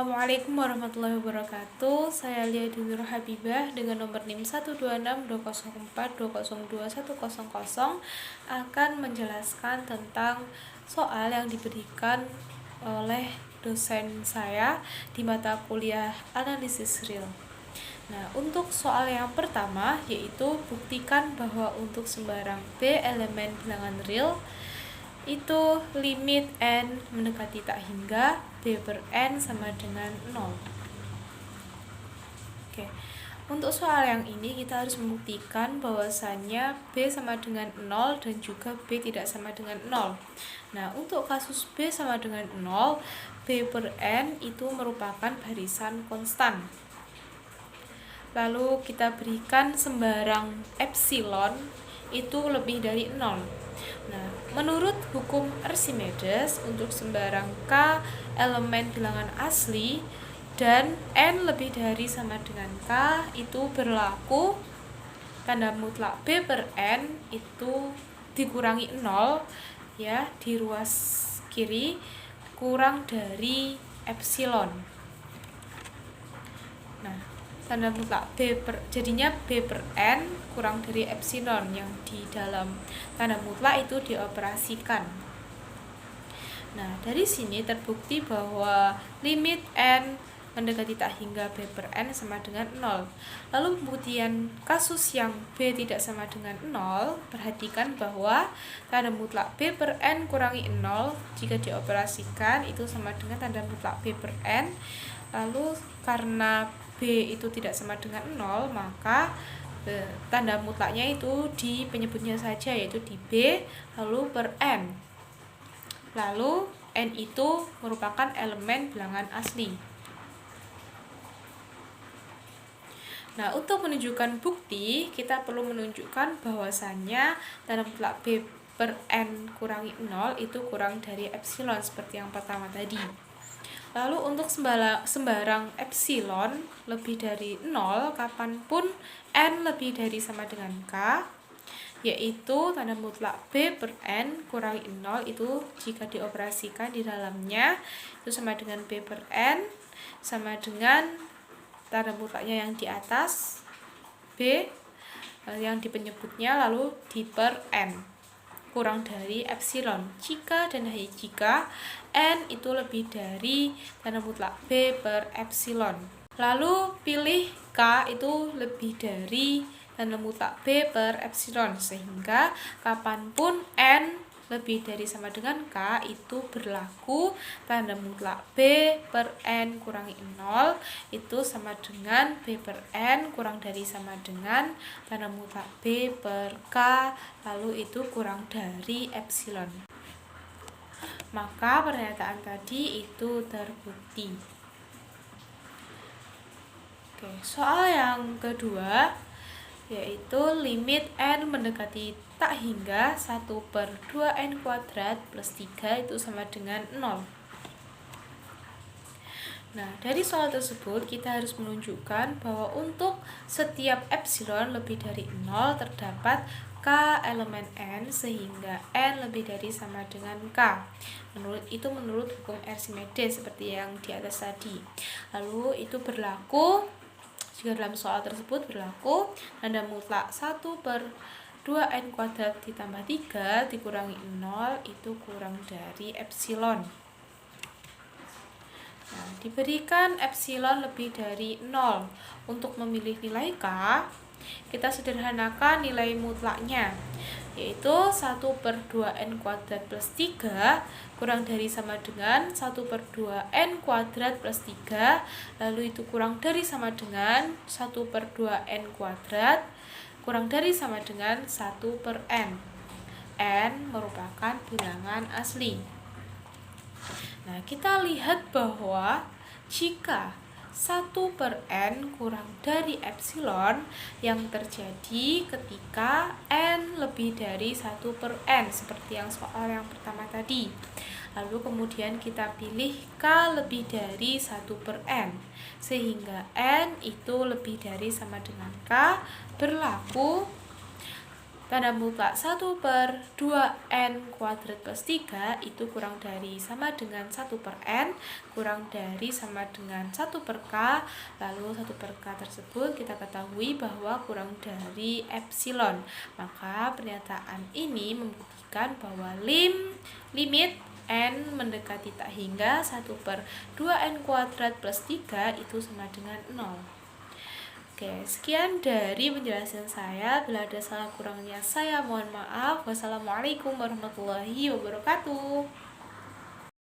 Assalamualaikum warahmatullahi wabarakatuh. Saya Lia Dinur Habibah dengan nomor NIM 1262042021000 akan menjelaskan tentang soal yang diberikan oleh dosen saya di mata kuliah analisis real. Nah, untuk soal yang pertama yaitu buktikan bahwa untuk sembarang B elemen bilangan real itu limit n mendekati tak hingga B per n sama dengan 0. Oke. Untuk soal yang ini kita harus membuktikan bahwasannya B sama dengan 0 dan juga B tidak sama dengan 0. Nah, untuk kasus B sama dengan 0, B per n itu merupakan barisan konstan. Lalu kita berikan sembarang epsilon itu lebih dari 0. Nah, menurut hukum Archimedes, untuk sembarang K elemen bilangan asli dan N lebih dari sama dengan K itu berlaku tanda mutlak B per N itu dikurangi 0 ya di ruas kiri kurang dari epsilon. Nah, tanda mutlak jadinya B per N kurang dari epsilon yang di dalam tanda mutlak itu dioperasikan. Nah, dari sini terbukti bahwa limit N mendekati tak hingga B per N sama dengan 0. Lalu kemudian kasus yang B tidak sama dengan 0, perhatikan bahwa tanda mutlak B per N kurangi 0 jika dioperasikan itu sama dengan tanda mutlak B per N. Lalu karena B itu tidak sama dengan 0, maka tanda mutlaknya itu di penyebutnya saja, yaitu di B lalu per N. Lalu N itu merupakan elemen bilangan asli. Nah, untuk menunjukkan bukti, kita perlu menunjukkan bahwasannya tanda mutlak B per N kurangi 0 itu kurang dari epsilon seperti yang pertama tadi. Lalu untuk sembarang epsilon lebih dari 0 kapanpun N lebih dari sama dengan K, yaitu tanda mutlak B per N kurangi 0 itu jika dioperasikan di dalamnya itu sama dengan B per N sama dengan tanda mutlaknya yang di atas B yang di penyebutnya lalu di per N kurang dari epsilon jika dan hanya jika N itu lebih dari tanda mutlak B per epsilon. Lalu pilih K itu lebih dari tanda mutlak B per epsilon sehingga kapanpun N lebih dari sama dengan K itu berlaku tanda mutlak B per N kurangi 0 itu sama dengan B per N kurang dari sama dengan tanda mutlak B per K lalu itu kurang dari epsilon. Maka pernyataan tadi itu terbukti. Oke, soal yang kedua yaitu limit N mendekati tak hingga 1/2N kuadrat plus 3 itu sama dengan 0. Nah, dari soal tersebut kita harus menunjukkan bahwa untuk setiap epsilon lebih dari 0 terdapat K elemen N sehingga N lebih dari sama dengan K. Menurut hukum Archimedes seperti yang di atas tadi. Lalu itu berlaku jika dalam soal tersebut berlaku tanda mutlak 1/2N kuadrat ditambah 3 dikurangi 0 itu kurang dari epsilon. Nah, diberikan epsilon lebih dari 0. Untuk memilih nilai K, kita sederhanakan nilai mutlaknya, yaitu 1/2N kuadrat plus 3 kurang dari sama dengan 1/2N kuadrat plus 3, lalu itu kurang dari sama dengan 1/2N kuadrat kurang dari sama dengan 1/N. N merupakan bilangan asli. Nah, kita lihat bahwa jika 1/N kurang dari epsilon yang terjadi ketika N lebih dari 1/N seperti yang soal yang pertama tadi. Lalu kemudian kita pilih K lebih dari 1/N sehingga N itu lebih dari sama dengan K berlaku Tanda mutlak 1/2n kuadrat plus 3 itu kurang dari sama dengan 1/n kurang dari sama dengan 1/k. Lalu 1/k tersebut kita ketahui bahwa kurang dari epsilon. Maka pernyataan ini membuktikan bahwa limit n mendekati tak hingga 1/2n kuadrat plus 3 itu sama dengan 0. Oke, sekian dari penjelasan saya. Bila ada salah kurangnya saya mohon maaf. Wassalamualaikum warahmatullahi wabarakatuh.